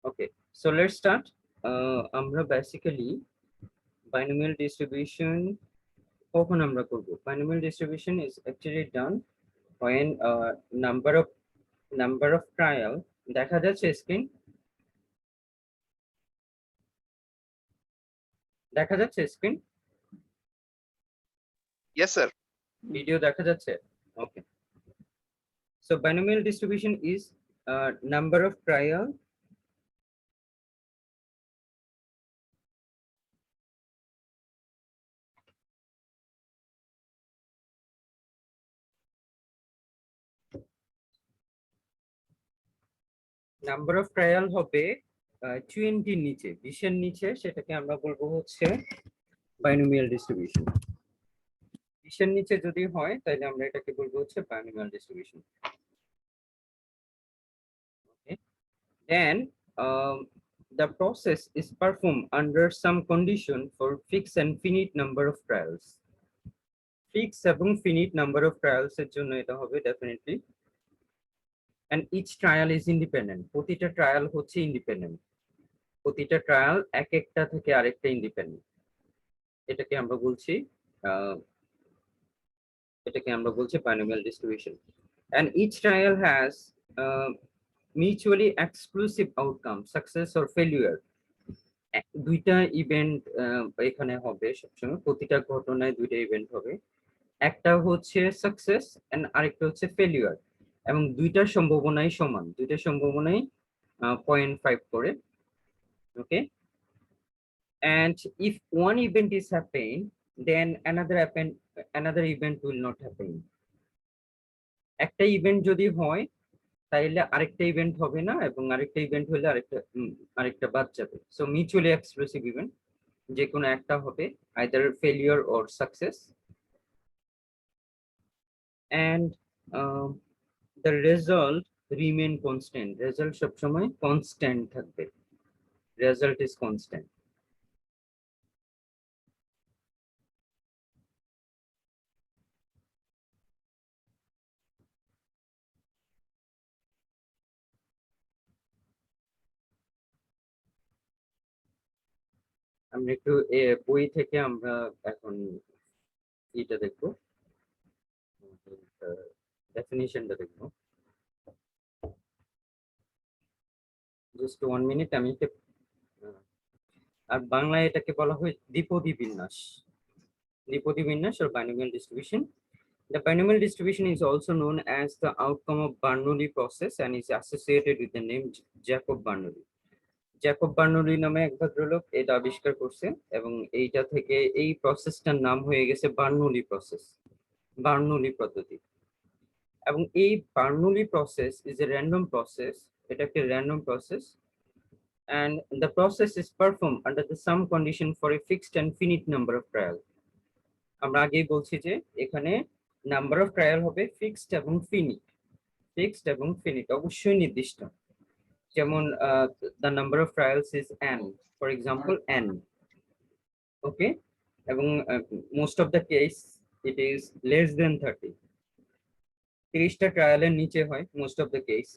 Okay, so let's start. আমরা basically binomial distribution কখন আমরা করব? Binomial distribution is actually done when number of trial দেখা যাচ্ছে স্ক্রিন, দেখা যাচ্ছে স্ক্রিন, Yes, sir. ভিডিও দেখা যাচ্ছে? Okay, so binomial distribution is number of trial number of trial হবে 20 এর নিচে, 20 এর নিচে, সেটাকে আমরা বলবো হচ্ছে বাইনোমিয়াল ডিস্ট্রিবিউশন। 20 এর নিচে যদি হয় তাহলে আমরা এটাকে বলবো হচ্ছে binomial distribution. Okay, then the process is performed under some condition for fixed and finite number of trials. Fixed এবং finite number of trials এর জন্য এটা হবে definitely, and each trial is independent. প্রতিটা ট্রায়াল হচ্ছে ইন্ডিপেন্ডেন্ট, প্রতিটা trial এক একটা থেকে আরেকটা ইন্ডিপেন্ডেন্ট। এটাকে আমরা বলছি binomial distribution, and each trial has mutually exclusive outcome, success or failure. দুইটা ইভেন্ট এখানে হবে সবসময়, প্রতিটা ঘটনায় দুইটা ইভেন্ট হবে, একটা হচ্ছে সাকসেস এন্ড আরেকটা হচ্ছে ফেলিউর, এবং দুইটার সম্ভাবনাই সমান, দুইটার সম্ভাবনাই 0.5 করে। ওকে, and if one event is happening, then another event will not happen. একটা ইভেন্ট যদি হয় তাহলে আরেকটা ইভেন্ট হবে না, এবং আরেকটা ইভেন্ট হলে আরেকটা বাদ যাবে। সো মিউচুয়ালি এক্সক্লুসিভ ইভেন্ট যে কোনো একটা হবে, either failure or success, and the result remain constant. Result সবসময় কনস্ট্যান্ট থাকবে, রেজাল্ট ইজ কনস্ট্যান্ট। আমরা একটু বই থেকে আমরা এখন এটা দেখবো, ডেফিনিশনটা দেখবো। জাস্ট 1 মিনিট, আমি আর বাংলায় এটাকে বলা হয় দ্বিপদী বিন্যাস, দ্বিপদী বিন্যাস or binomial distribution. The binomial distribution is also known as the outcome of Bernoulli process and is associated with the name Jacob Bernoulli. Jacob Bernoulli নামে এক ভদ্রলোক এটা আবিষ্কার করছে, এবং এইটা থেকে এই প্রসেসটার নাম হয়ে গেছে বার্নৌলি প্রসেস, বার্নৌলি পদ্ধতি। এবং এই Bernoulli process is a random process, এটা একটা random process, and the process is performed under the some condition for a fixed and finite number of trial. আমরা আগেই বলছি যে এখানে নাম্বার অফ ট্রায়াল হবে ফিক্সড এবং ফিনিট, ফিক্সড এবং ফিনিট অবশ্যই নির্দিষ্ট। যেমন the number of trials is n, for example n. ওকে, এবং most of the case it is less than 30, 30টা ট্রায়ালের নিচে হয় most of the case,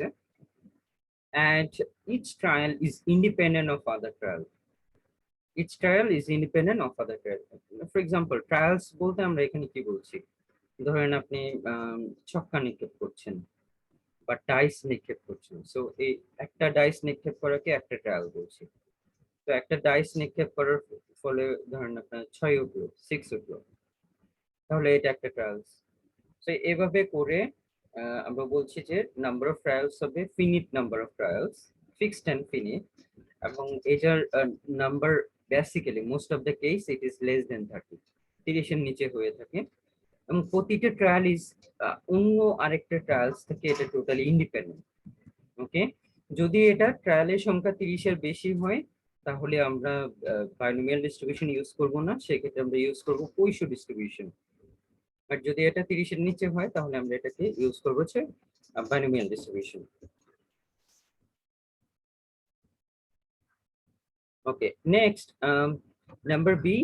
and each trial is independent of other trial. Each trial is independent of other trial. For example, trials বলতে আমরা এখানে কি বলছি, ধরেন আপনি ছক্কা নিক্ষেপ করছেন বা ডাইস নিক্ষেপ করছেন, সো এই একটা ডাইস নিক্ষেপ করাকে একটা ট্রায়াল বলছি। তো একটা ডাইস নিক্ষেপ করার ফলে ধরেন আপনার 6 উঠলো, 6 উঠলো, তাহলে এটা একটা ট্রায়ালস। তো এভাবে করে আমরা বলছি যে নাম্বার অফ ট্রায়ালস হবে finite number of trials, fixed and finite, এবং এটার number basically most of the case it is less than 30, 30 এর নিচে হয়ে থাকে, এবং প্রতিটা ট্রায়াল ইজ অন্য আরেকটা ট্রায়ালস থেকে এটা টোটালি ইন্ডিপেন্ডেন্ট। ওকে, যদি এটা ট্রায়ালের সংখ্যা 30 এর বেশি হয় তাহলে আমরা বাইনোমিয়াল ডিস্ট্রিবিউশন ইউজ করব না, সেক্ষেত্রে আমরা ইউজ করব পয়সো ডিস্ট্রিবিউশন। আর যদি এটা 30 এর নিচে হয় তাহলে আমরা এটাকে ইউজ করব হচ্ছে binomial distribution. Okay, next number B,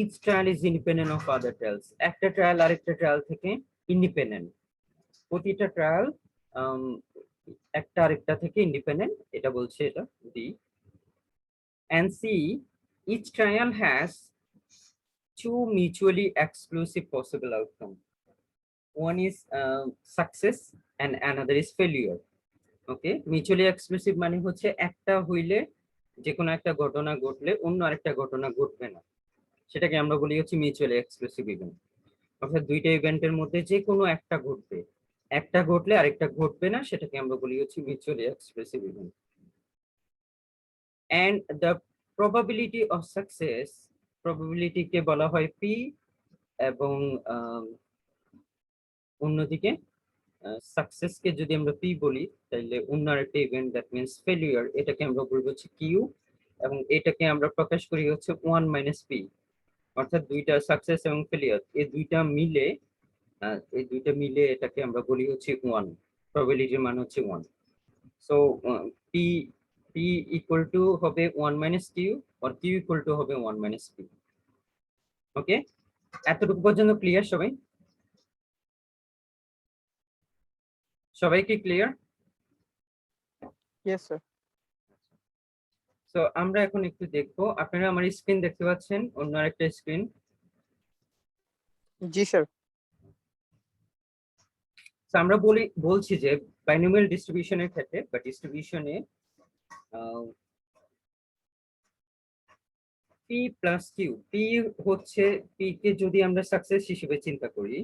each trial is independent of other trials. একটা ট্রায়াল আরেকটা ট্রায়াল থেকে ইন্ডিপেন্ডেন্ট, প্রতিটা ট্রায়াল একটা আরেকটা থেকে ইন্ডিপেন্ডেন্ট, এটা বলছে এটা and C, each trial has two mutually exclusive possible outcome. One is success and another is failure. Okay, mutually exclusive মানে হচ্ছে একটা হইলে যে কোনো একটা ঘটনা ঘটলে অন্য আরেকটা ঘটনা ঘটবে না, সেটাকে আমরা বলি হচ্ছে মিউচুয়ালি এক্সক্লুসিভ ইভেন্ট। অর্থাৎ দুইটা ইভেন্টের মধ্যে যে কোনো একটা ঘটবে, একটা ঘটলে আরেকটা ঘটবে না, সেটাকে আমরা বলি হচ্ছে mutually exclusive event. and the probability of success, probability কে বলা হয় p, এবং অন্যদিকে সাকসেস কে যদি আমরা p বলি তাহলে অন্য আরেকটা ইভেন্ট দ্যাট মিন্স ফেলিয়ার, এটাকে আমরা বলবো হচ্ছে q, এবং এটাকে আমরা প্রকাশ করি হচ্ছে 1 - p। অর্থাৎ দুইটা সাকসেস এবং ফেলিয়ার এই দুইটা মিলে এটাকে আমরা বলি হচ্ছে 1, প্রবাবিলিটির মান হচ্ছে 1। So p p equal to হবে 1 - q, আর q ইকুয়াল টু হবে 1 - p। ওকে, এতটুকু পর্যন্ত ক্লিয়ার সবাই? সবাই কি ক্লিয়ার? Yes, sir. সো আমরা এখন একটু দেখবো, আপনারা আমার স্ক্রিন দেখতে পাচ্ছেন, অন্য আরেকটা স্ক্রিন? Ji, sir. আমরা বলছি যে বাইনোমিয়াল ডিস্ট্রিবিউশনের ক্ষেত্রে বা ডিস্ট্রিবিউশনে p প্লাস q, p হচ্ছে p কে যদি আমরা সাকসেস হিসেবে চিন্তা করি,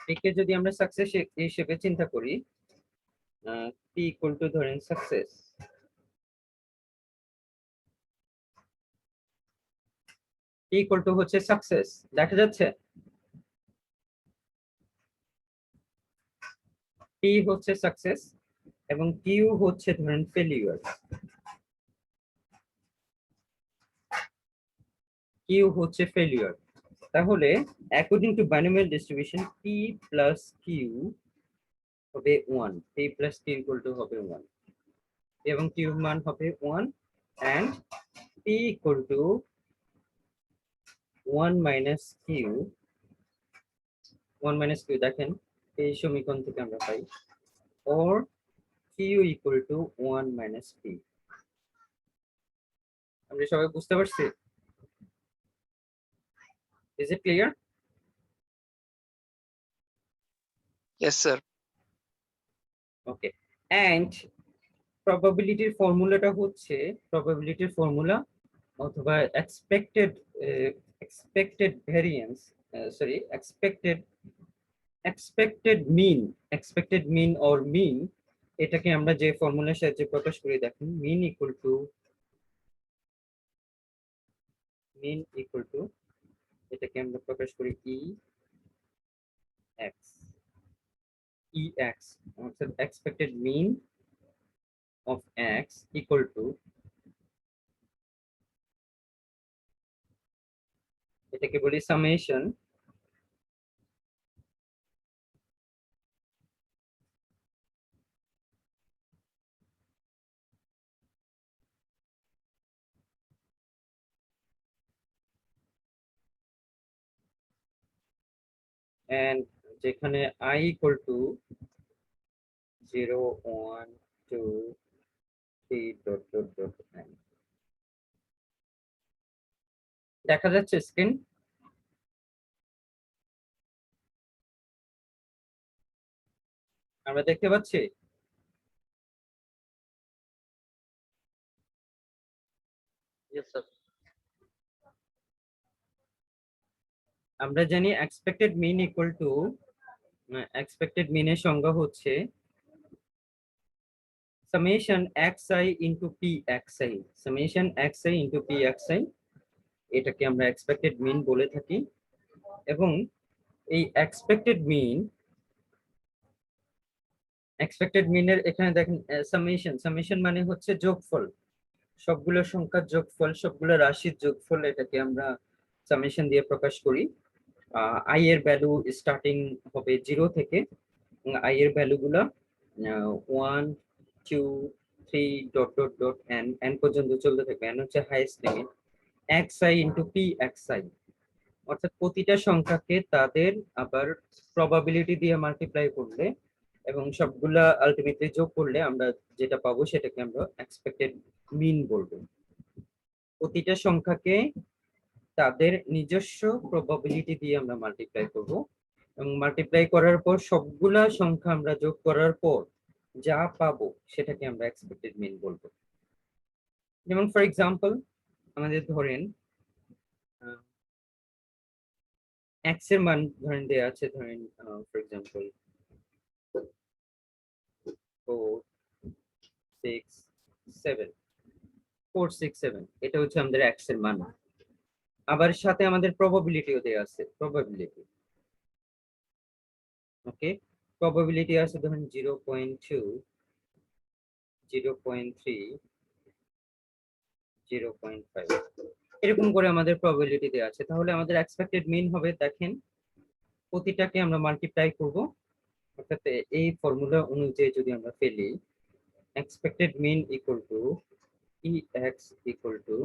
p কে যদি আমরা সাকসেস হিসেবে চিন্তা করি, p ইকুয়াল টু ধরেন সাকসেস, p ইকুয়াল টু হচ্ছে সাকসেস, দেখা যাচ্ছে p হচ্ছে সাকসেস এবং q হচ্ছে ধরেন ফেলিয়ার, q হচ্ছে ফেলিয়ার। তাহলে according to binomial distribution p plus q হবে 1, p plus q equal to হবে 1 এবং q মান হবে 1 and p equal two 1 minus q, 1 minus q দেখেন এই সমীকরণ থেকে আমরা পাই, or q equal two 1 minus p। আমরা সবাই বুঝতে পারছি? Is it clear? Yes, sir. Okay, and probability ফর্মুলাটা হচ্ছে probability ফর্মুলা অথবা expected variance, sorry, expected mean or mean, এটাকে আমরা যে ফর্মুলার সাহায্যে প্রকাশ করি দেখুন, mean equal to এটাকে আমরা প্রকাশ করি ex, অর্থাৎ expected mean of x equal to, এটাকে বলি summation and যেখানে I equal to 0 1 2 3 dot dot dot n। দেখা যাচ্ছে স্ক্রিন? আমরা দেখতে পাচ্ছি? Yes, sir. আমরা জানি expected mean equal to, expected মিনের সংজ্ঞা হচ্ছে summation xi into pxi, summation xi into pxi, এটাকে আমরা এক্সপেক্টেড মিন বলে থাকি। এবং এই এক্সপেক্টেড মিনের এখানে দেখেন সামেশন মানে হচ্ছে যোগফল, সবগুলো সংখ্যার যোগফল, সবগুলো রাশির যোগফল, এটাকে আমরা সামেশন দিয়ে প্রকাশ করি। i এর ভ্যালু স্টার্টিং হবে 0 থেকে, i এর ভ্যালুগুলো 1 2 3 ডট ডট ডট n পর্যন্ত চলতে থাকবে, n হচ্ছে highest limit, xi into pxi, অর্থাৎ প্রতিটা সংখ্যাকে তাদের আবার প্রবাবিলিটি দিয়ে মাল্টিপ্লাই করলে এবং সবগুলা আলটিমেটলি যোগ করলে আমরা যেটা পাবো সেটাকে আমরা এক্সপেক্টেড মিন বলবো। প্রতিটা সংখ্যাকে তাদের নিজস্ব প্রবাবিলিটি দিয়ে আমরা মাল্টিপ্লাই করব এবং মাল্টিপ্লাই করার পর সবগুলা সংখ্যা আমরা যোগ করার পর যা পাবো সেটাকে আমরা এক্সপেক্টেড মিন বলবো। যেমন ফর এক্সাম্পল আমাদের ধরেন x এর মান ধরেন দেয়া আছে, ধরেন ফর এক্সাম্পল 4 6 7 4 6 7, এটা হচ্ছে আমাদের x এর মান। আবার সাথে আমাদের প্রবাবিলিটিও দেয়া আছে, প্রবাবিলিটি। ওকে, প্রবাবিলিটি আছে ধরেন 0.2 0.3 0.5, এরকম করে আমাদের প্রবাবিলিটি দেয়া আছে। তাহলে আমাদের এক্সপেক্টেড মিন হবে, দেখেন প্রতিটাকে আমরা মাল্টিপ্লাই করব, অর্থাৎ এই ফর্মুলা অনুযায়ী যদি আমরা ফেলি expected mean equal to ex equal to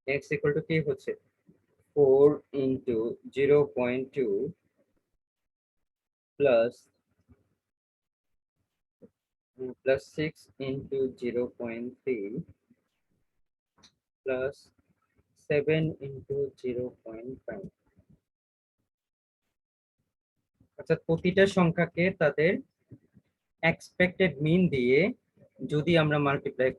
x equal to কি হচ্ছে 4 into 0.2 plus 6 into 0.3 plus 7 into 0.5। অর্থাৎ প্রতিটা সংখ্যাকে তাদের এক্সপেক্টেড মিন দিয়ে যদি আমরা মাল্টিপ্লাই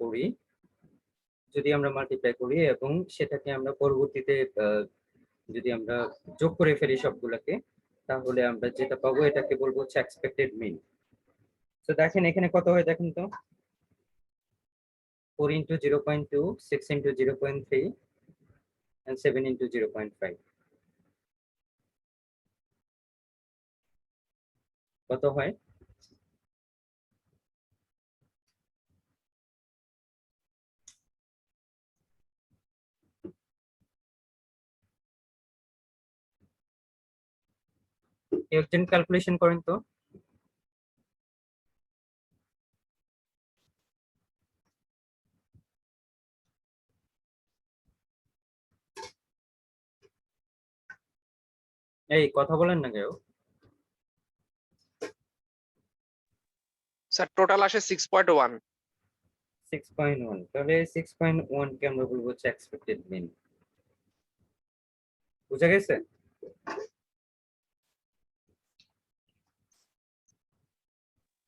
করি এবং সেটাকে আমরা পরবর্তীতে যদি আমরা যোগ করে ফেলি সবগুলোকে, তাহলে আমরা যেটা পাবো এটাকে বলবো হচ্ছে এক্সপেক্টেড মিন। তো দেখেন এখানে কত হয়, দেখেন তো 4 into 0.2 6 into 0.3 and 7 into 0.5, কত হয়? একজন ক্যালকুলেশন করেন তো। এই কথা বলেন না কেউ। স্যার টোটাল আসে 6.1। 6.1, তাহলে 6.1 কে আমরা বলবো হচ্ছে এক্সপেক্টেড মিন। বুঝা গেছে?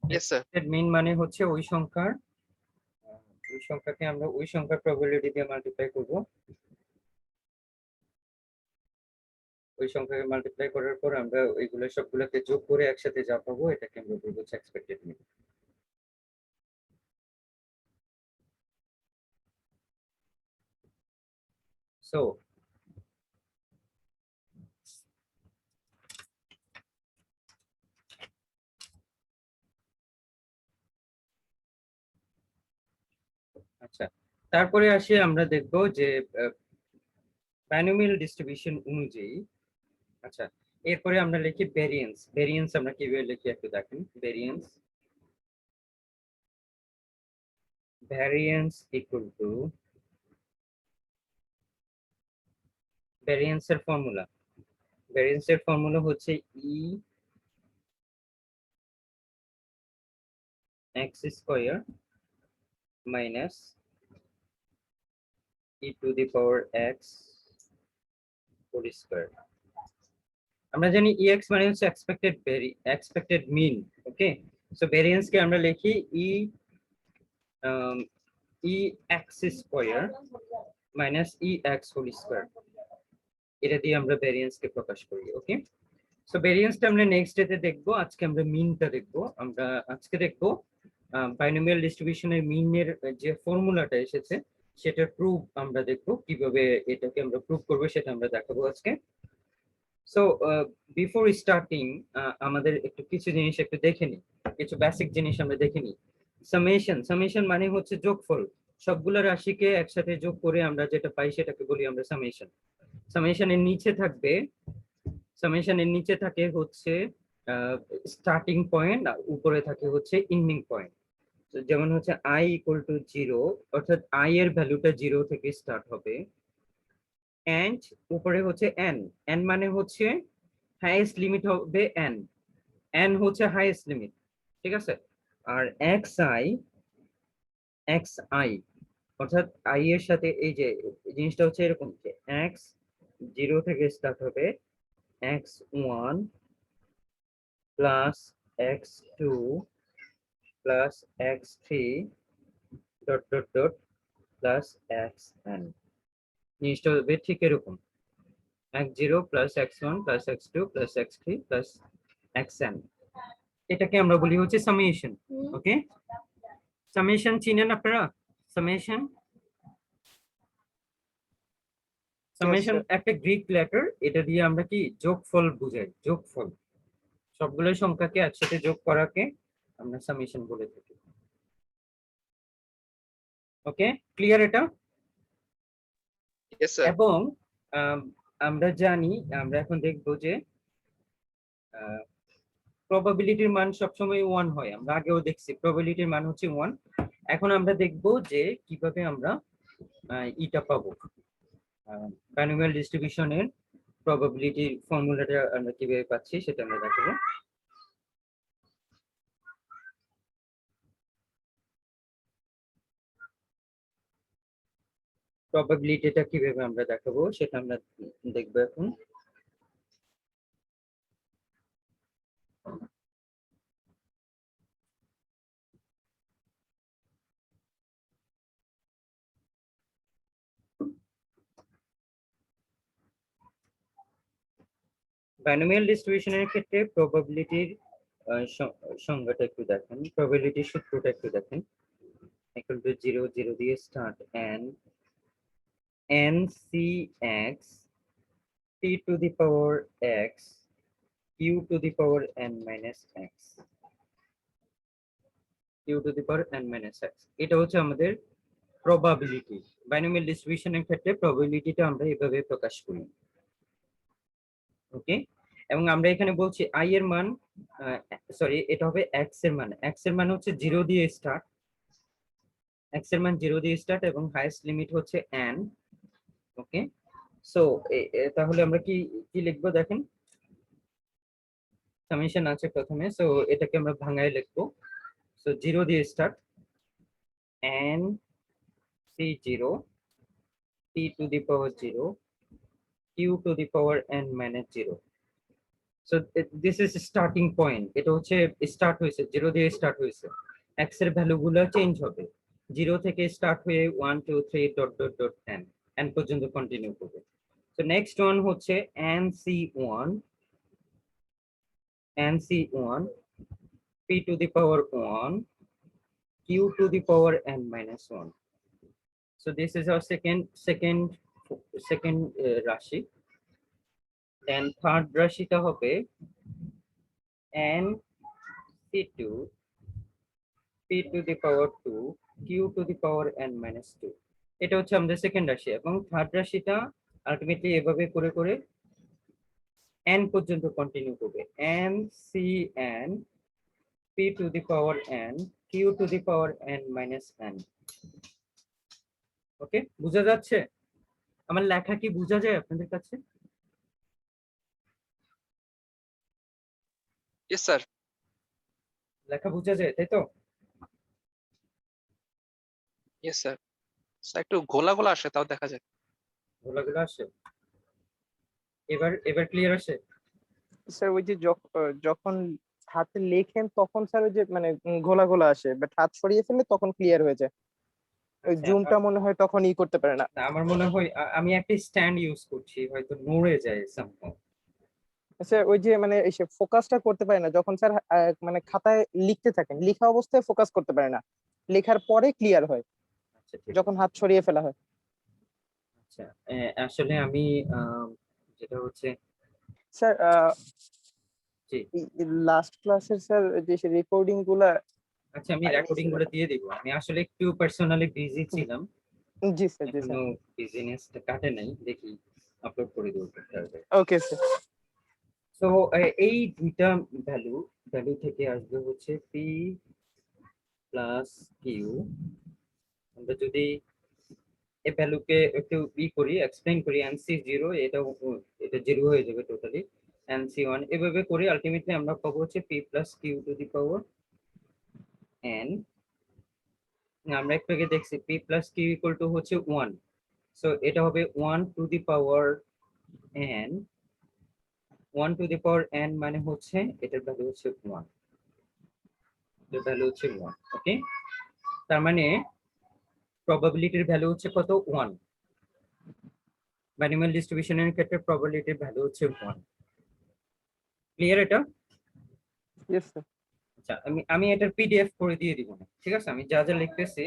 Yes sir. এক্সপেক্টেড মিন মানে হচ্ছে ওই সংখ্যাকে আমরা ওই সংখ্যার প্রবাবিলিটি দিয়ে মাল্টিপ্লাই করব, ওই সংখ্যাকে মাল্টিপ্লাই করার পর আমরা ওইগুলো সবগুলোকে যোগ করে একসাথে যা পাবো এটাকে আমরা বলবো হচ্ছে এক্সপেক্টেড মিন। সো আচ্ছা, তারপরে আসি আমরা দেখব যে বাইনোমিয়াল ডিস্ট্রিবিউশন অনুযায়ী। আচ্ছা, এরপরে আমরা লিখি ভেরিয়েন্স। ভেরিয়েন্স আমরা কিভাবে লিখি একটু দেখেন। ভ্যারিয়েন্স ইকুয়াল টু, ভ্যারিয়েন্সের ফর্মুলা হচ্ছে E X square minus E to the power X whole square. আমরা জানি ex মানে হচ্ছে expected mean. Okay, so variance কে আমরা লিখি E X square minus E X whole square, এটা দিয়ে আমরা ভেরিয়েন্স কে প্রকাশ করি। ওকে, সো ভেরিয়েন্সটা আমরা নেক্সট ডেতে দেখবো, আজকে আমরা মিনটা দেখবো। আমরা আজকে দেখবো বাইনোমিয়াল ডিস্ট্রিবিউশনের মিনের যে ফর্মুলাটা এসেছে সেটার প্রুফ আমরা দেখবো, কিভাবে এটাকে আমরা প্রুফ করবো সেটা আমরা দেখাবো আজকে। সো বিফোর স্টার্টিং আমাদের একটু কিছু জিনিস একটু দেখে নিই, কিছু বেসিক জিনিস আমরা দেখে নিই। সামেশন মানে হচ্ছে যোগফল, সবগুলো রাশিকে একসাথে যোগ করে আমরা যেটা পাই সেটাকে বলি আমরা সামেশন। সামেশনের নিচে থাকে হচ্ছে স্টার্টিং পয়েন্ট, আর উপরে থাকে হচ্ছে এন্ডিং পয়েন্ট। যেমন হচ্ছে i ইকুয়াল টু 0, অর্থাৎ i এর ভ্যালুটা 0 থেকে স্টার্ট হবে, এন্ড উপরে হচ্ছে n মানে হচ্ছে হাইয়েস্ট লিমিট হবে n হচ্ছে হাইয়েস্ট লিমিট। ঠিক আছে? আর xi অর্থাৎ i এর সাথে এই যে জিনিসটা হচ্ছে এরকম যে x 0 থেকে স্টার্ট হবে, x1 plus x2 plus x3 dot dot dot plus xn। জিনিসটা হবে ঠিক এরকম, x0 plus x1 plus x2 plus x3 plus xn। এটাকে আমরা বলি হচ্ছে সামেশন। ওকে, সামেশন চিনেন আপনারা? Summation summation sir. একটা গ্রিক লেটার, এটা দিয়ে আমরা কি যোগফল বুঝাই, যোগফল। সবগুলো সংখ্যাকে একসাথে যোগ করাকে আমরা সামেশন বলে থাকি। ওকে, ক্লিয়ার এটা? Yes, sir. এবং আমরা জানি, আমরা এখন দেখবো যে প্রবাবিলিটির মান সবসময় 1 হয়। আমরা আগেও দেখছি প্রবাবিলিটির মান হচ্ছে 1। এখন আমরা দেখবো যে কিভাবে আমরা এটা পাবো, বাইনোমিয়াল ডিস্ট্রিবিউশনের প্রবাবিলিটির ফর্মুলাটা আমরা কিভাবে পাচ্ছি সেটা আমরা দেখাবো। প্রবাবিলিটিটা কিভাবে আমরা দেখাবো সেটা আমরা দেখবো এখন। বাইনোমিয়াল ডিস্ট্রিবিউশনের ক্ষেত্রে প্রবাবিলিটির সংজ্ঞাটা একটু দেখেন, প্রবাবিলিটির সূত্রটা একটু দেখেন। equal to 0 0 দিয়ে start, n ncx p to the power x q to the power n minus x q to the power n minus x। এটা হচ্ছে আমাদের প্রবাবিলিটি। বাইনোমিয়াল ডিস্ট্রিবিউশনের ক্ষেত্রে প্রবাবিলিটিটা আমরা এভাবে প্রকাশ করি। ওকে, এবং আমরা এখানে বলছি i এর মান, সরি এটা হবে x এর মান। x এর মান হচ্ছে 0 দিয়ে স্টার্ট, x এর মান 0 দিয়ে স্টার্ট এবং হাইয়েস্ট লিমিট হচ্ছে n। ওকে, সো তাহলে আমরা কি কি লিখবো দেখেন, সামেশন আছে প্রথমে, সো এটাকে আমরা ভাঙায় লিখবো। সো 0 দিয়ে start, n c0 p to the power 0 q to the power n minus 0। So this is starting point. এটা হচ্ছে স্টার্ট হয়েছে, 0 দিয়ে স্টার্ট হয়েছে। x এর ভ্যালু গুলো চেঞ্জ হবে, 0 থেকে স্টার্ট হয়ে 1 2 3 dot dot dot n n পর্যন্ত কন্টিনিউ করবে। সো নেক্সট ওয়ান হচ্ছে nc1 p to the power 1 q to the power n minus 1। so this is our second রাশি। then third রাশিটা হবে nc2 p to the power 2 q to the power n minus 2। এটা হচ্ছে আমাদের second রাশি, এবং third রাশিটা ultimately এভাবে করে করে n পর্যন্ত কন্টিনিউ করবে, n c n p to the power n q to the power n minus n। ওকে, বুঝা যাচ্ছে? আমার লেখা কি বোঝা যায় আপনাদের কাছে? Yes, sir. লেখা বোঝা যায়, তাই তো? Yes, sir. একটু ঘোলা ঘোলা আসে, তাও দেখা যায়। ওগুলো আসে? এবার এবার ক্লিয়ার আসে? স্যার ওই যে যখন হাতে লেখেন তখন স্যার ওই যে মানে ঘোলা ঘোলা আসে, বাট হাত সরিয়ে ফেললে তখন ক্লিয়ার হয়ে যায়। ওই আচ্ছা, জুমটা মনে হয় তখন করতে পারে না। না, আমার মনে হয় আমি একটা স্ট্যান্ড ইউজ করছি, হয়তো নড়ে যায় সামহাউ। স্যার ওই যে মানে এসে ফোকাসটা করতে পারে না যখন স্যার মানে খাতায় লিখতে থাকেন, লেখা অবস্থায় ফোকাস করতে পারে না, লেখার পরে ক্লিয়ার হয় আচ্ছা, ঠিক যখন আছে। হাত সরিয়ে ফেলা হয়। আচ্ছা, আসলে আমি যেটা হচ্ছে, স্যার জি, লাস্ট ক্লাসের স্যার যে রেকর্ডিং গুলা আচ্ছা আমি রেকর্ডিং গুলো দিয়ে দিব। আমি আসলে একটু পার্সোনালি বিজি ছিলাম, জি স্যার, জি এখনো স্যার। বিজিনেসটা কাটে নাই, দেখি আপলোড করে দেবো। Okay sir. সো এই দুইটা ভ্যালু ভ্যালু থেকে আসবে হচ্ছে পি প্লাস কিউ। আমরা যদি এই ভ্যালুকে একটু করি, এক্সপ্লেইন করি, nc0 এটা 0 হয়ে যাবে টোটালি, nc1 এভাবে করে আলটিমেটলি আমরা পাবো হচ্ছে p plus Q to the power n, আমরা একটু আগে দেখছি p plus q equal to হচ্ছে 1, সো এটা হবে 1 to the power n, 1 to the power n মানে হচ্ছে এটার ভ্যালু হচ্ছে 1, এটার ভ্যালু হচ্ছে 1। ওকে, তার মানে প্রবাবিলিটির ভ্যালু হচ্ছে কত? 1। বাইনোমিয়াল ডিস্ট্রিবিউশনের ক্ষেত্রে প্রবাবিলিটির ভ্যালু হচ্ছে 1। ক্লিয়ার এটা? Yes sir. আচ্ছা, আমি এটার পিডিএফ করে দিয়ে দিব না, ঠিক আছে? আমি যা যা লিখতেছি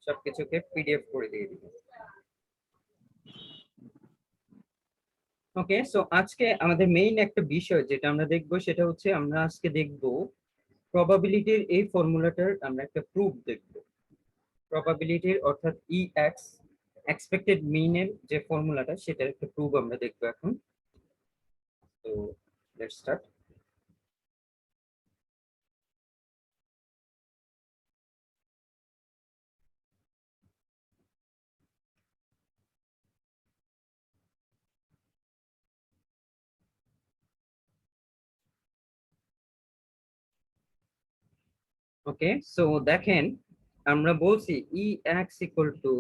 সবকিছুকে পিডিএফ করে দিয়ে দিব। ওকে, সো আজকে আমাদের মেইন একটা বিষয় যেটা আমরা দেখব সেটা হচ্ছে আমরা আজকে দেখব প্রবাবিলিটির এই ফর্মুলাটার আমরা একটা প্রুফ দেখব। প্রবাবিলিটির অর্থাৎ EX এক্সপেক্টেড মিনের যে ফর্মুলাটা সেটার একটা প্রুফ আমরা দেখব এখন। তো লেটস স্টার্ট। ওকে, সো দেখেন আমরা বলছি EX equal to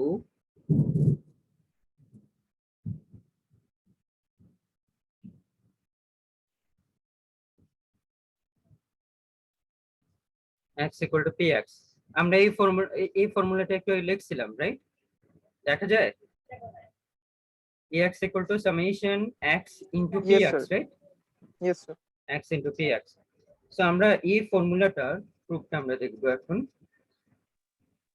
x equal to px। আমরা এই ফর্মুলাটা একটু লিখছিলাম, রাইট? দেখা যায় EX equal to summation x into yes px, sir. right? Yes sir. x into px। So আমরা এই ফর্মুলাটার প্রুফটা আমরা দেখব এখন।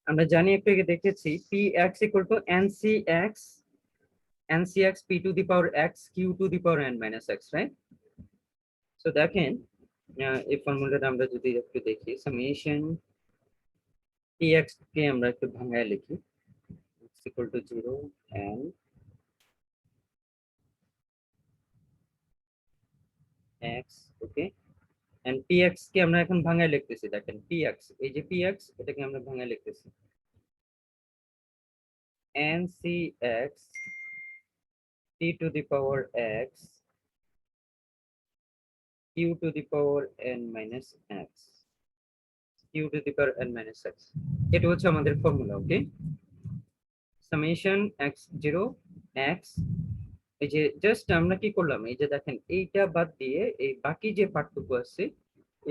আমরা জানি একটু আগে দেখেছি px equal to ncx p to the power x q to the power n minus x, right? So দেখেন এই ফর্মুলাটা আমরা যদি একটু দেখি, সামেশন px কে আমরা একটু ভাঙায় লিখি, x equal to 0 and x, okay, and px কে আমরা এখন ভাঙায় লিখতেছি। দেখেন px, এই যে px, এটাকে আমরা ভাঙায় লিখতেছি ncx p to the power x q to the power n minus x, q to the power n minus x, এটা হচ্ছে আমাদের ফর্মুলা। ওকে, সামেশন x0 x, এই যে জাস্ট আমরা কি করলাম, এই যে দেখেন এইটা বাদ দিয়ে এই বাকি যে পার্থক্য আছে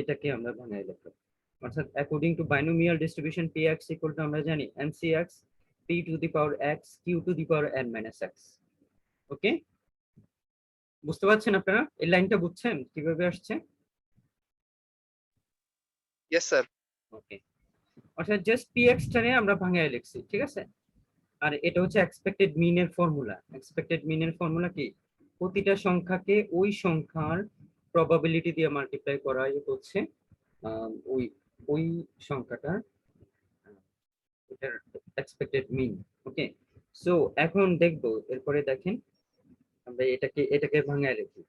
এটাকে আমরা ভাঙায় লিখলাম। অর্থাৎ according to binomial distribution px equal to আমরা জানি ncx p to the power x q to the power n minus x। ওকে, বুঝতে পারছেন আপনারা? এই লাইনটা বুঝছেন কিভাবে আসছে? Yes sir. ওকে, অর্থাৎ জাস্ট px টারে আমরা ভাঙায় লিখছি, ঠিক আছে? আর এটা হচ্ছে এক্সপেক্টেড মিনের ফর্মুলা। এক্সপেক্টেড মিনের ফর্মুলা কি? প্রতিটা সংখ্যাকে ওই সংখ্যার প্রবাবিলিটি দিয়ে মাল্টিপ্লাই করা হচ্ছে ওই ওই সংখ্যাটার এটার এক্সপেক্টেড মিন। ওকে, সো এখন দেখবো এরপরে দেখেন আমরা এটাকে ভাঙায় রেখি,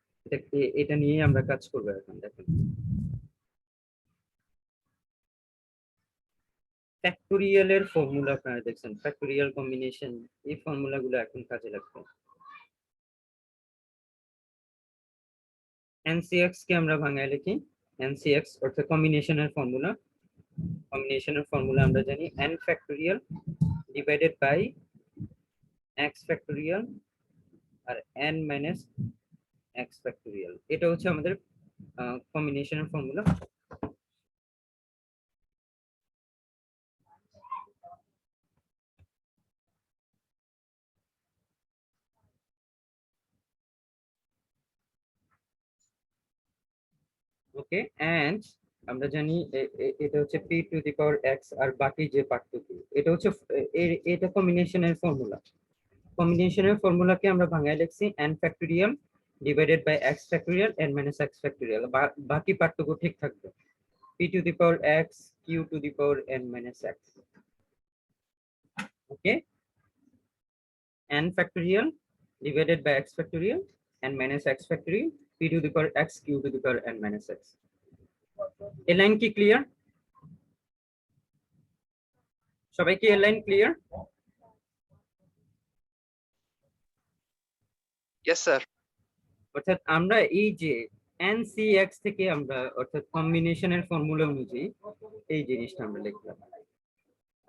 এটা নিয়ে আমরা কাজ করবো এখন। দেখেন ফ্যাক্টোরিয়ালের ফর্মুলা আপনারা দেখছেন, ফ্যাক্টোরিয়াল কম্বিনেশন, এই ফর্মুলাগুলো এখন কাজে লাগবে। NCX কে আমরা ভাঙায় লিখি NCX অর্থাৎ কম্বিনেশনের ফর্মুলা। কম্বিনেশনের ফর্মুলা আমরা জানি n factorial divided by x factorial আর n মাইনাস x ফ্যাক্টোরিয়াল, এটা হচ্ছে আমাদের কম্বিনেশনের ফর্মুলা। ওকে, এন্ড আমরা জানি এটা হচ্ছে p to the power x আর বাকি যে পার্থক্য এটা হচ্ছে এটা কম্বিনেশনের ফর্মুলা। কম্বিনেশনের ফর্মুলাকে আমরা ভাঙায় লিখছি n factorial divided by x factorial n minus x factorial, বাকি পার্থক্য ঠিক থাকবে p to the power x q to the power n minus x। Okay, n factorial divided by x factorial n minus x factorial p to the power x q to the power n minus x। এই line কি clear? সবাই কি এই line clear? Yes sir. অর্থাৎ আমরা এই যে NCX থেকে আমরা অর্থাৎ কম্বিনেশনের ফর্মুলা অনুযায়ী এই জিনিসটা আমরা লিখলাম।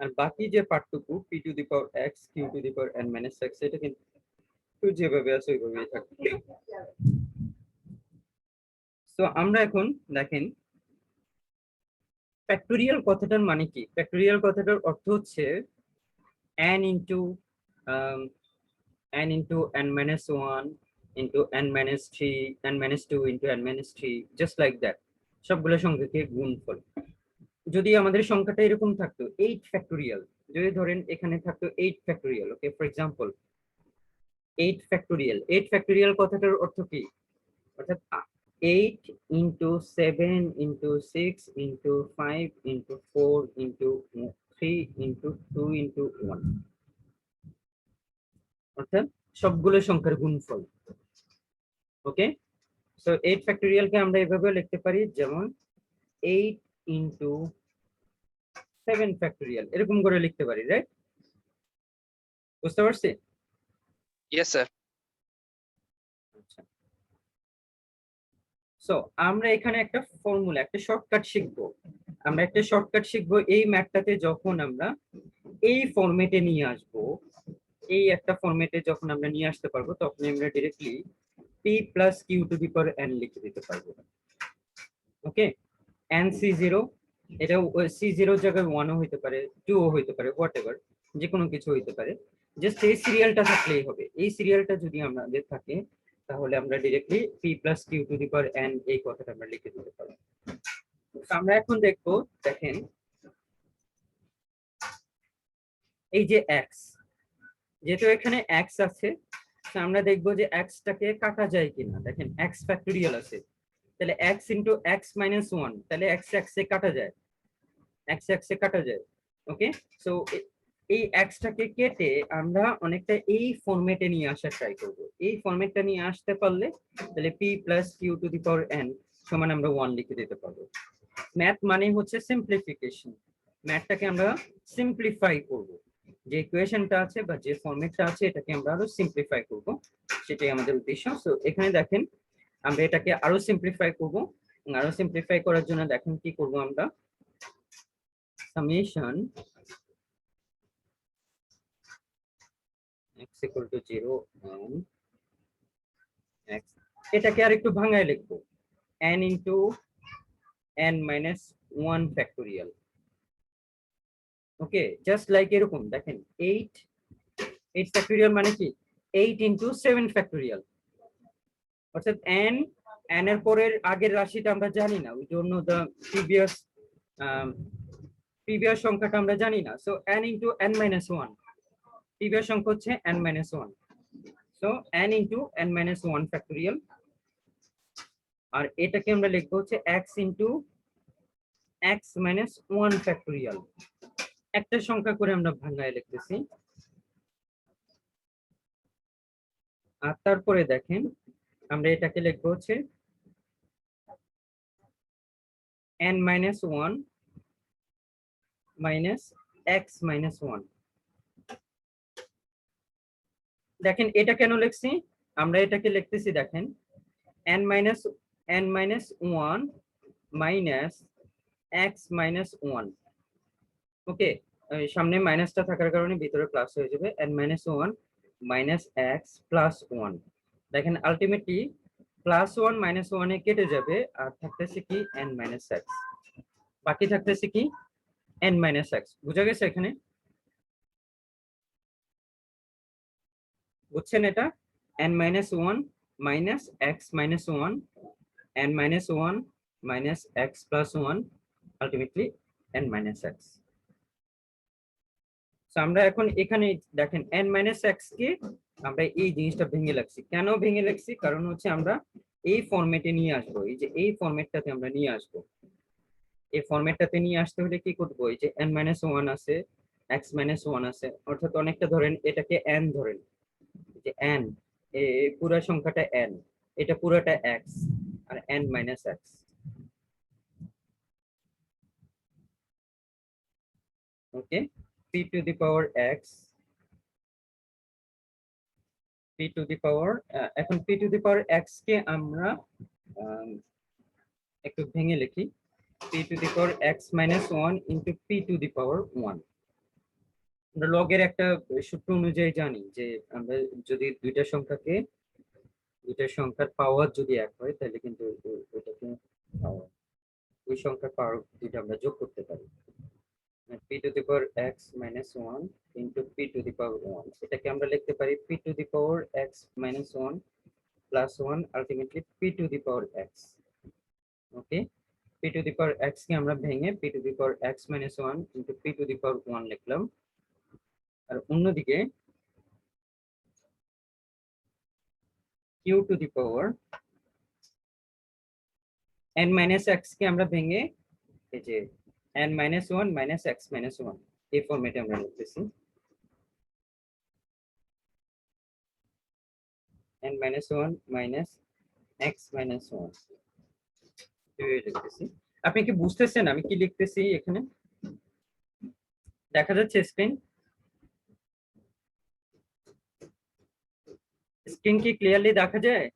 আর বাকি যে পার্টটুকু p to the power x q to the power n minus x এটা কিন্তু যেভাবে আছে ওইভাবেই থাকবে। তো আমরা এখন দেখেন ফ্যাক্টোরিয়াল কথাটার মানে কি? ফ্যাক্টোরিয়াল কথাটার অর্থ হচ্ছে n into n into n minus 1 into n minus 3 n minus 2 into n minus 3 just like that সবগুলো সংখ্যাকে গুণফল। যদি আমাদের সংখ্যাটা এরকম থাকতো 8 ফ্যাক্টোরিয়াল, যদি ধরেন এখানে থাকতো 8 factorial, okay for example 8 factorial. 8 factorial কথাটার অর্থ কি? অর্থাৎ 8 into 7 into 6 into 5 into 4 into 3 into 2 into 1, অর্থাৎ সবগুলো সংখ্যার গুণফল। ওকে, সো 8 ফ্যাক্টোরিয়ালকে আমরা এভাবে লিখতে পারি, যেমন 8 into 7 ফ্যাক্টোরিয়াল, এরকম করে লিখতে পারি, রাইট? বুঝতে পারছি? Yes sir. আচ্ছা, সো আমরা এখানে একটা ফর্মুলা, একটা শর্টকাট শিখবো। আমরা একটা শর্টকাট শিখবো এই ম্যাথটাতে, যখন আমরা এই ফরম্যাটে নিয়ে আসবো, এই একটা ফরম্যাটে যখন আমরা নিয়ে আসতে পারবো, তখন আমরা directly p plus q to the power n লিখে দিতে পারবো। ওকে, n c0, এটা c0 জায়গায় 1 ও হইতে পারে, 2 ও হইতে পারে, হোয়াটএভার, যে কোনো কিছু হইতে পারে। জাস্ট এই সিরিয়ালটা থাকলেই হবে। এই সিরিয়ালটা যদি আমাদের থাকে, তাহলে আমরা directly p plus q to the power n এই কথাটা আমরা লিখে দিতে পারবো। তো আমরা এখন দেখবো, দেখেন এই যে x, যেহেতু এখানে x আছে, তো আমরা দেখবো যে x টাকে কাটা যায় কিনা। দেখেন x ফ্যাক্টোরিয়াল আছে, তাহলে x ইনটু x মাইনাস 1, তাহলে x এ কাটা যায়, x এ কাটা যায়। ওকে, সো এই x টাকে কেটে আমরা অনেকটা এই ফরম্যাটে নিয়ে আসার ট্রাই করব। এই ফরম্যাটটা নিয়ে আসতে পারলে তাহলে p plus q to the power n সমান আমরা 1 লিখে দিতে পারবো। ম্যাথ মানে হচ্ছে সিম্পলিফিকেশন। ম্যাথটাকে আমরা সিম্পলিফাই করব, যে ইকুয়েশনটা আছে বা যে ফরম্যাটটা আছে এটাকে আমরা আরো সিম্পলিফাই করব, সেটাই আমাদের উদ্দেশ্য। সো এখানে দেখেন আমরা এটাকে আরো সিম্পলিফাই করব। আরো সিম্পলিফাই করার জন্য দেখেন কি করব আমরা, summation x equal to 0 and x, এটাকে আর একটু ভাঙায় লিখবো, n into n minus 1 factorial। ওকে, জাস্ট লাইক এরকম দেখেন 8 ফ্যাক্টোরিয়াল মানে কি 8 into 7 ফ্যাক্টোরিয়াল, অর্থাৎ n এর পরের আগের রাশিটা আমরা জানি না, we don't know the previous সংখ্যাটা আমরা জানি না। So n into n minus 1, previous সংখ্যা হচ্ছে n minus 1, so n into n minus 1 factorial. আর এটাকে আমরা লিখবো হচ্ছে x into x minus 1 factorial. একটা সংখ্যা করে আমরা ভাঙায় লিখতেছি। আর তারপরে দেখেন আমরা এটাকে লিখবো হচ্ছে n minus 1 minus x minus 1। দেখেন এটা কেন লিখছি, আমরা এটাকে লিখতেছি, দেখেন n minus 1 minus x minus 1। ওকে, সামনে মাইনাসটা থাকার কারণে ভিতরে প্লাস হয়ে যাবে, n minus 1 minus x plus 1। দেখেন আলটিমেটলি প্লাস 1 মাইনাস 1 এ কেটে যাবে, আর থাকতেছে কি n minus x, বাকি থাকতেছে কি n minus x। বুঝা গেছে এখানে? বুঝছেন এটা? n minus 1 minus x minus 1, n minus 1 minus x plus 1, ultimately n minus x। So আমরা এখন এখানে দেখেন n minus x কে আমরা এই জিনিসটা ভেঙে লাগছি। কেন ভেঙে লাগছি? কারণ হচ্ছে আমরা এই ফরম্যাটে নিয়ে আসবো, এই যে এই ফরম্যাটটাতে আমরা নিয়ে আসবো। এই ফরম্যাটটাতে নিয়ে আসতে হলে কি করব, এই যে n minus 1 আছে, x minus 1 আছে, অর্থাৎ অনেকটা ধরেন এটাকে n ধরেন, যে n এই পুরো সংখ্যাটা n, এটা পুরোটা x R n minus x। Okay, p to the power x, p to the power, এখন p to the power x কে আমরা একটু ভেঙে লিখি, p to the power x minus 1 into p to the power 1। আমরা লগের একটা সূত্র অনুযায়ী জানি যে আমরা যদি দুইটা সংখ্যার পাওয়ার যদি এক হয় তাহলে কিন্তু ওইটাকে ওই সংখ্যার পাওয়ার দুইটা আমরা যোগ করতে পারি। p to the power x minus 1 into p to the power 1, এটাকে আমরা লিখতে পারি p to the power x minus 1 plus 1 ultimately p to the power x। Okay, p to the power x কে আমরা ভেঙে p to the power x minus 1 into p to the power 1 লিখলাম। আর অন্যদিকে q to the power n minus x কে আমরা ভেঙে এই যে n minus 1 minus x minus 1 এই ফরম্যাটে আমরা লিখতেছি। n minus 1 minus x minus 1 লিখতেছি। আপনি কি বুঝতেছেন আমি কি লিখতেছি এখানে? দেখা যাচ্ছে স্ক্রিন কি ক্লিয়ারলি দেখা যায়?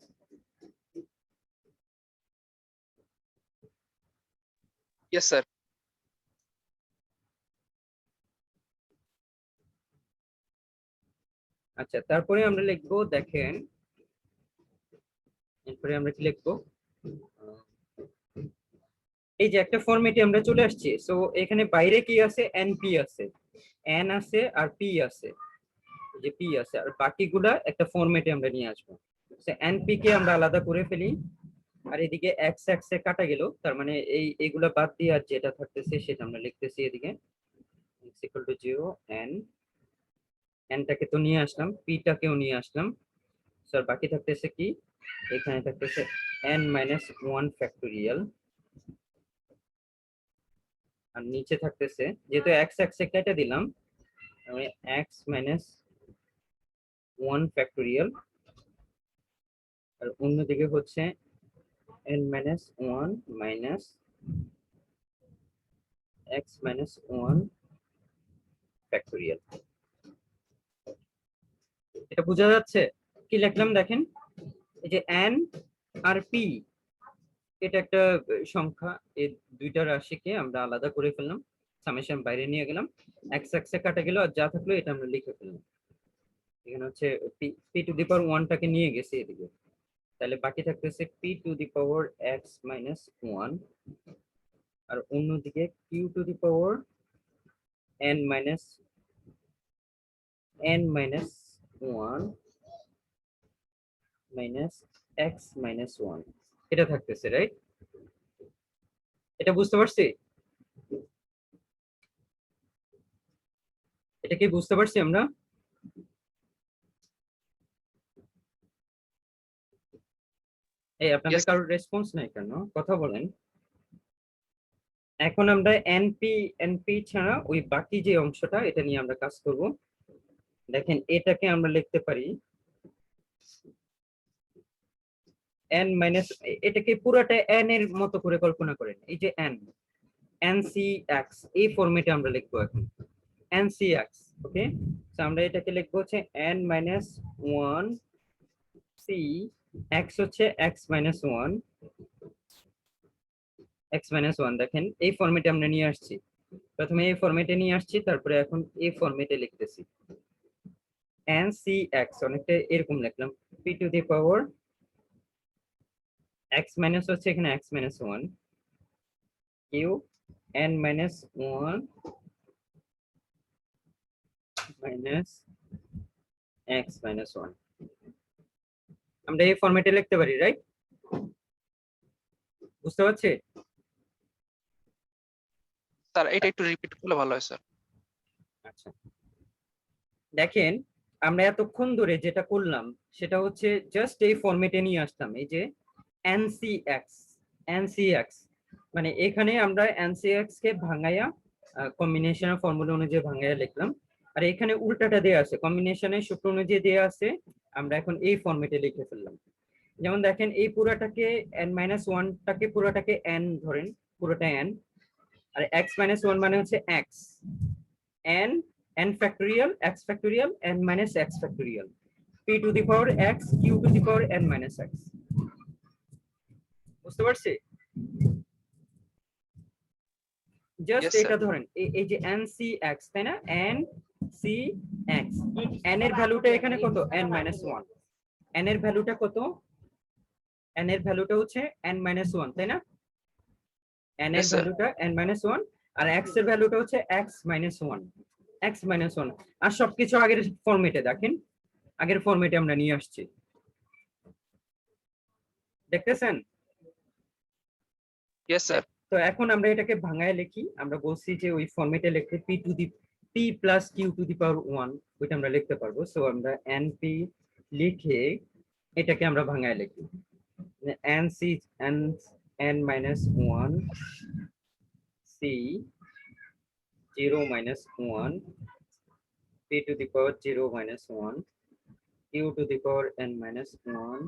Yes sir. আচ্ছা, তারপরে আমরা লিখবো, দেখেন এরপরে আমরা কি লিখবো, এই যে একটা ফরম্যাটে আমরা চলে আসছি। সো এখানে বাইরে কি আছে, np আছে, n আছে আর p আছে, যে p আছে, আর বাকিগুলা একটা ফরম্যাটে আমরা নিয়ে আসবো। সো np কে আমরা আলাদা করে ফেলি, আর এদিকে x x এ কাটা গেল, তার মানে এইগুলা বাদ দিয়ে আর যেটা থাকতেছে সেটা আমরা লিখতেছি এদিকে x ইকুয়াল টু 0, n টাকে তো নিয়ে আসলাম, p টাকেও নিয়ে আসলাম। স্যার বাকি থাকতেছে কি, এখানে থাকতেছে n মাইনাস 1 ফ্যাক্টোরিয়াল, আর নিচে থাকতেছে যেহেতু x x এ কেটে দিলাম তাহলে x মাইনাস 1 ফ্যাক্টোরিয়াল, আর অন্যদিকে হচ্ছে n minus 1 minus x minus 1 factorial. এটা বোঝা যাচ্ছে? কি লিখলাম দেখেন, এই যে n আর p, এটা একটা সংখ্যা, এই দুইটা রাশিকে আমরা আলাদা করে ফেললাম, সামেশন বাইরে নিয়ে গেলাম, x x এ কাটা গেল, আর যা থাকলো এটা আমরা লিখে ফেললাম। এখানে হচ্ছে p টু দি পাওয়ার 1 টাকে নিয়ে গেছি এদিকে, তাহলে বাকি থাকতেছে p to the power x minus 1, আর অন্যদিকে q to the power n minus 1 minus x minus 1, এটা থাকতেছে, রাইট? এটা বুঝতে পারছি? এটা কি বুঝতে পারছি আমরা? এই আপনাদের Yes, sir. কারোর রেসপন্স নাই কেন, কথা বলেন। এখন আমরা এনপি ছাড়া ওই বাকি যে অংশটা এটা নিয়ে আমরা কাজ করব। দেখেন এটাকে আমরা লিখতে পারি n মাইনাস, এটাকে পুরোটা n এর মতো করে কল্পনা করেন, এই যে n ncx এই ফরম্যাটে আমরা লিখবো এখন ncx। ওকে, সো আমরা এটাকে লিখবো হচ্ছে n মাইনাস 1 c, x হচ্ছে x মাইনাস 1, x মাইনাস 1। দেখেন এই ফরম্যাটে আমরা নিয়ে আসছি, প্রথমে এই ফরম্যাটে নিয়ে আসছি, তারপরে এখন এই ফরম্যাটে লিখতেছি ncx, অনেকটা এরকম লিখলাম p to the power x minus হচ্ছে এখানে x minus 1 q n minus 1 minus x minus 1। আমরা এই ফরম্যাটে লিখতে পারি, রাইট? বুঝতে পারছি? স্যার এটা একটু রিপিট করলে ভালো হয় স্যার। আচ্ছা, দেখেন আমরা এতক্ষণ ধরে যেটা করলাম সেটা হচ্ছে জাস্ট এই ফরম্যাটে নিয়ে আসতাম, এই যে ncx, মানে এখানে আমরা ncx কে ভাঙাইয়া কম্বিনেশনের ফর্মুলা অনুযায়ী ভাঙাইয়া লিখলাম, আর এখানে উল্টাটা দেয়া আছে, কম্বিনেশনের সূত্র অনুযায়ী দেয়া আছে, আমরা এখন এই ফরম্যাটে লিখে ফেললাম। যেমন দেখেন এই পুরোটাকে n মাইনাস 1 টাকে পুরোটাকে n ধরেন, পুরোটা n, আর x মাইনাস 1 মানে হচ্ছে x, n factorial x factorial n minus x factorial, p to the power x q to the power n minus x। বুঝতে পারছি? Just Yes, sir. এটা ধরেন এই যে NCX তাই না, NCX, n এর ভ্যালুটা এখানে কত, n-1, n এর ভ্যালুটা কত, n এর ভ্যালুটা হচ্ছে n-1 তাই না, n এর Yes, sir. ভ্যালুটা n-1 আর x এর ভ্যালুটা হচ্ছে x-1, x-1 আর সবকিছু আগের ফরম্যাটে দেখেন, আগের ফরম্যাটে আমরা নিয়ে আসছি, দেখতেছেন? Yes, sir. তো এখন আমরা এটাকে ভাঙায় লিখি, আমরা বলছি যে ওই ফরম্যাটে লিখতে p plus Q to the power 1 ওইটা আমরা লিখতে পারবো। সো আমরা np লিখে এটাকে আমরা ভাঙায় লিখি, nc n minus 1 c 0 minus 1 p to the power 0 minus 1 q to the power n minus 1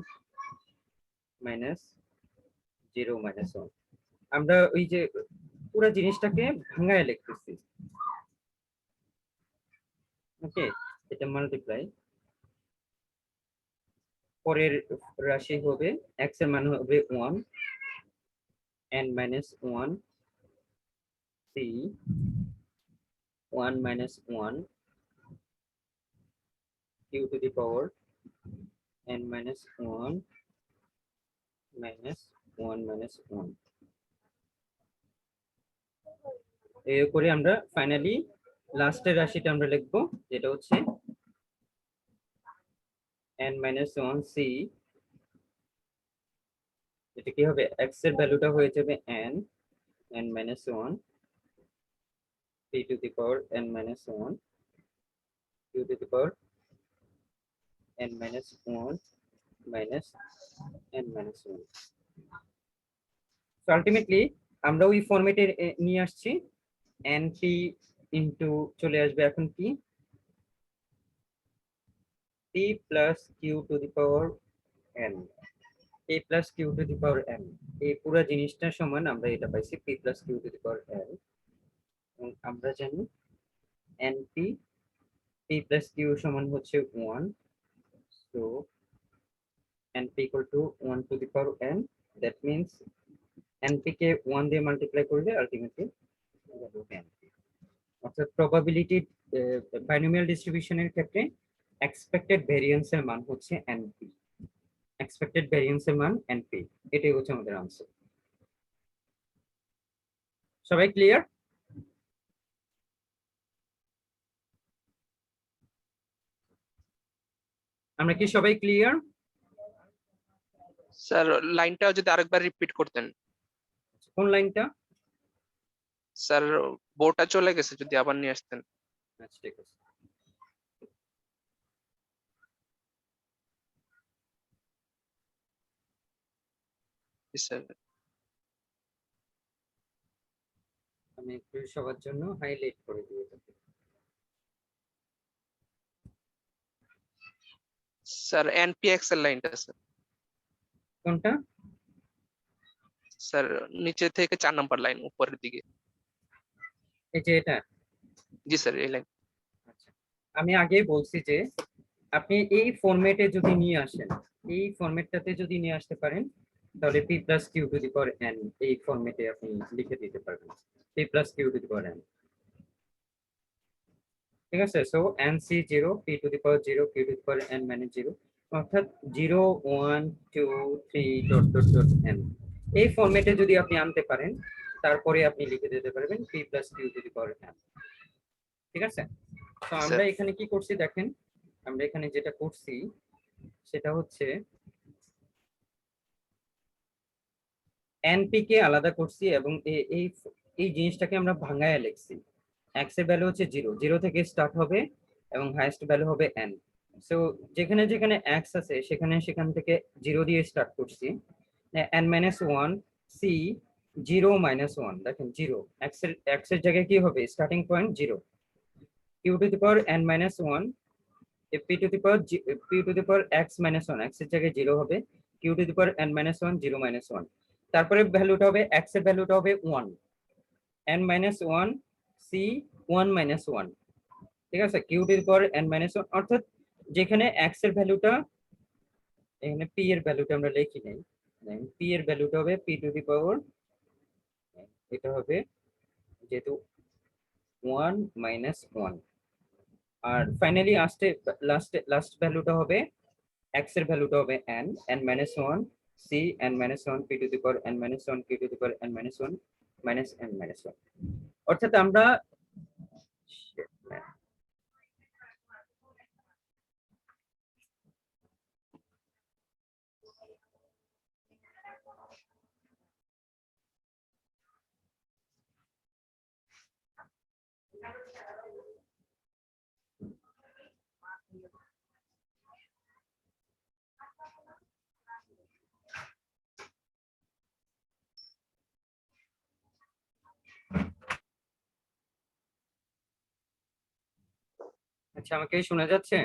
minus 0 minus 1। আমরা ওই যে পুরো জিনিসটাকে ভাঙায় লিখতেছি, ওকে? এটা মাল্টিপ্লাই, পরের রাশি হবে x এর মান হবে 1 n minus 1 c 1 minus 1 q to the power n minus 1 minus 1 minus 1। এই করে আমরা ফাইনালি লাস্টের রাশিটা আমরা লিখবো, যেটা হচ্ছে n minus 1 c, এটা কি হবে, x এর ভ্যালুটা হয়ে যাবে n minus 1 p to the power n minus 1 q to the power n minus 1 minus n minus 1। So ultimately আমরা ওই ফরম্যাটে নিয়ে আসছি, np ইনটু চলে আসবে এখন কি, p plus q to the power n, p plus q to the power n, এই পুরো জিনিসটা সমান আমরা এটা পাইছি p plus q to the power n, এবং আমরা জানি np p plus q সমান হচ্ছে 1, so np equal to 1 to the power n, that means np কে 1 দিয়ে মাল্টিপ্লাই করলে আলটিমেটলি অর্থাৎ প্রবাবিলিটি বাইনোমিয়াল ডিস্ট্রিবিউশনের ক্ষেত্রে এক্সপেক্টেড ভেরিয়েন্স এর মান হচ্ছে np, এক্সপেক্টেড ভেরিয়েন্স এর মান np, এটাই হচ্ছে আমাদের আনসার। সবাই ক্লিয়ার? আমরা কি সবাই ক্লিয়ার? স্যার লাইনটা যদি আরেকবার রিপিট করতেন। কোন লাইনটা? স্যার বোর্ডটা চলে গেছে, যদি আবার নিয়ে আসতেন। আচ্ছা ঠিক আছে। জি স্যার। আমি একটু সবার জন্য হাইলাইট করে দিয়ে থাকি। স্যার এনপিএক্স এর লাইনটা স্যার। কোনটা? স্যার নিচে থেকে 4 নাম্বার লাইন উপরের দিকে। এই যে এটা? জি স্যার এই লাইন। আচ্ছা, আমি আগেই বলছি যে আপনি এই ফরম্যাটে যদি নিয়ে আসেন, এই ফরম্যাটটাতে যদি নিয়ে আসতে পারেন তাহলে p plus q to the power n এই ফরম্যাটে আপনি লিখে দিতে পারবেন, p plus q to the power n, ঠিক আছে? So nc 0 p to the power 0 q to the power n minus 0, অর্থাৎ 0 1 2 3 ডট ডট ডট n এই ফরম্যাটে যদি আপনি আনতে পারেন তারপরে আপনি লিখে দিতে পারবেন p plus q to the power n, ঠিক আছে? তো আমরা এখানে কি করছি দেখেন, আমরা এখানে যেটা করছি সেটা হচ্ছে np কে আলাদা করছি এবং এই এই জিনিসটাকে আমরা ভাঙায় লিখছি। x এর ভ্যালু হচ্ছে 0, 0 থেকে স্টার্ট হবে এবং হাইয়েস্ট ভ্যালু হবে n। সো যেখানে যেখানে x আছে সেখান থেকে 0 দিয়ে স্টার্ট করছি, n minus 1 c 0 minus 1, দেখেন 0, x এর জায়গায় কি হবে, starting point 0, q to the power n minus 1 p to the power x minus 1, x এর জায়গায় 0 হবে, q to the power n minus 1 0 minus 1, তারপরে ভ্যালুটা হবে x এর ভ্যালুটা হবে 1, n minus 1 c 1 minus 1, ঠিক আছে? q to the power n minus 1, অর্থাৎ যেখানে x এর ভ্যালুটা, এখানে p এর ভ্যালুটা আমরা লিখি নাই, then p এর ভ্যালুটা হবে p টু দি পাওয়ার, এটা হবে যেহেতু 1 মাইনাস 1, আর ফাইনালি লাস্ট ভ্যালুটা হবে x এর ভ্যালুটা হবে n minus 1 c n minus 1 p to the power n minus 1 q to the power n minus 1 minus n minus 1। অর্থাৎ আমরা আচ্ছা, আমাকে শোনা যাচ্ছে?